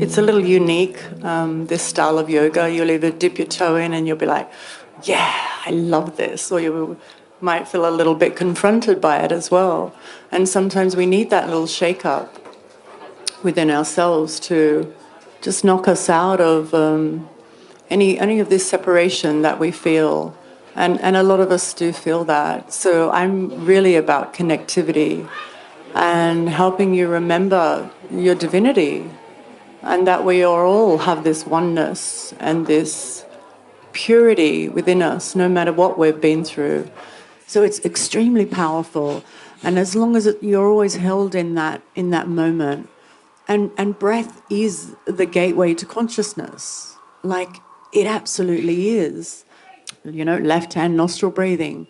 It's a little unique, this style of yoga. You'll either dip your toe in and you'll be like, yeah, I love this, or you might feel a little bit confronted by it as well. And sometimes we need that little shake-up within ourselves to just knock us out of any of this separation that we feel. And a lot of us do feel that. So I'm really about connectivity and helping you remember your divinity, and that we all have this oneness and this purity within us, no matter what we've been through. So it's extremely powerful. And as long as you're always held in that moment, and breath is the gateway to consciousness. Like, it absolutely is. Left hand nostril breathing.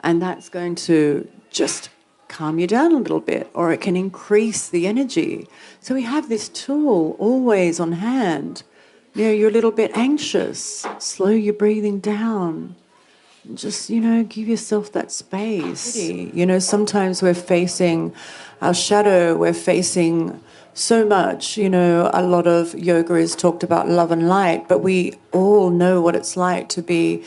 And that's going to just calm you down a little bit, or it can increase the energy. So we have this tool always on hand. You're a little bit anxious, slow your breathing down. Just, give yourself that space. Sometimes we're facing our shadow, we're facing so much. A lot of yoga is talked about love and light, but we all know what it's like to be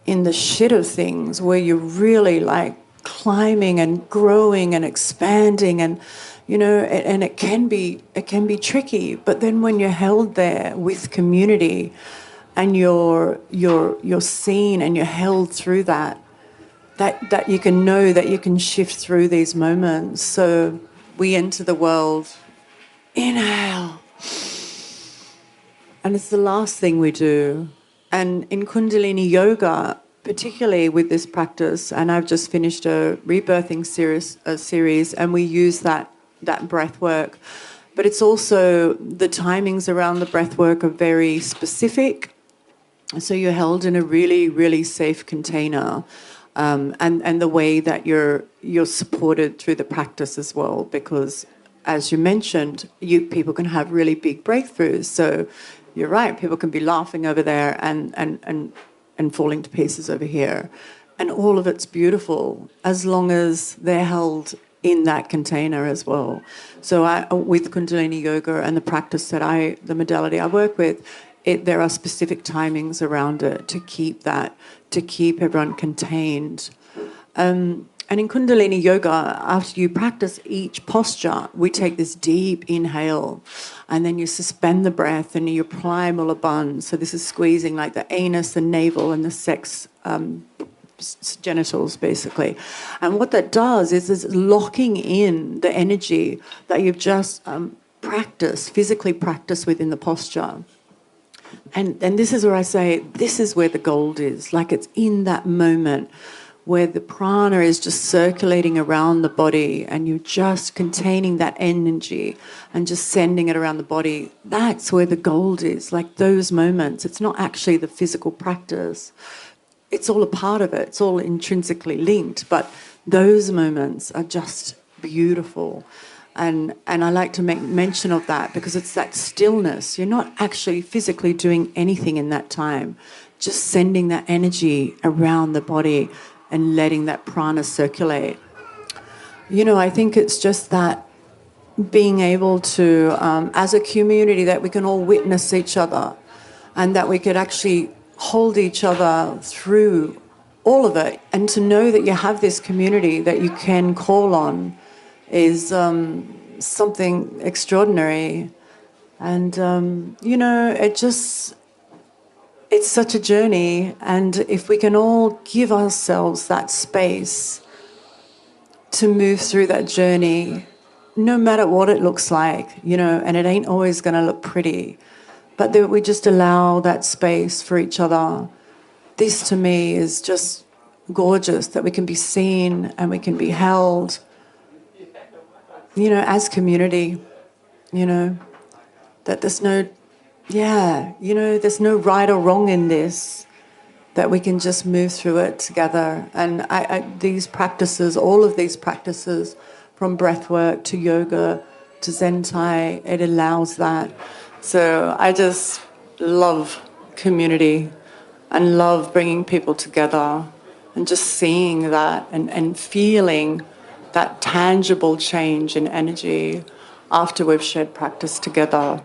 in the shit of things, where you're really like climbing and growing and expanding, and and it can be tricky. But then when you're held there with community and you're seen and you're held through that you can know that you can shift through these moments. So we enter the world, inhale, and it's the last thing we do. And in Kundalini yoga, particularly with this practice, and I've just finished a rebirthing series, and we use that breath work. But it's also, the timings around the breath work are very specific. So you're held in a really, really safe container, and the way that you're supported through the practice as well, because as you mentioned, people can have really big breakthroughs. So you're right, people can be laughing over there and falling to pieces over here. And all of it's beautiful as long as they're held in that container as well. So with Kundalini yoga and the modality I work with, there are specific timings around it to keep everyone contained. And in Kundalini yoga, after you practice each posture, we take this deep inhale, and then you suspend the breath and you apply Mula Bandha. So this is squeezing like the anus, the navel, and the sex genitals, basically. And what that does is locking in the energy that you've just physically practiced within the posture. And this is where I say, this is where the gold is. Like, it's in that moment where the prana is just circulating around the body and you're just containing that energy and just sending it around the body. That's where the gold is, like those moments. It's not actually the physical practice. It's all a part of it. It's all intrinsically linked. But those moments are just beautiful. And I like to make mention of that because it's that stillness. You're not actually physically doing anything in that time, just sending that energy around the body and letting that prana circulate. I think it's just that being able to, as a community, that we can all witness each other and that we could actually hold each other through all of it. And to know that you have this community that you can call on is something extraordinary. And, it's such a journey, and if we can all give ourselves that space to move through that journey, no matter what it looks like, and it ain't always going to look pretty, but that we just allow that space for each other. This, to me, is just gorgeous, that we can be seen and we can be held, as community, that there's no... there's no right or wrong in this, that we can just move through it together. And these practices, all of these practices, from breathwork to yoga to Zen Tai, it allows that. So I just love community and love bringing people together and just seeing that and feeling that tangible change in energy after we've shared practice together.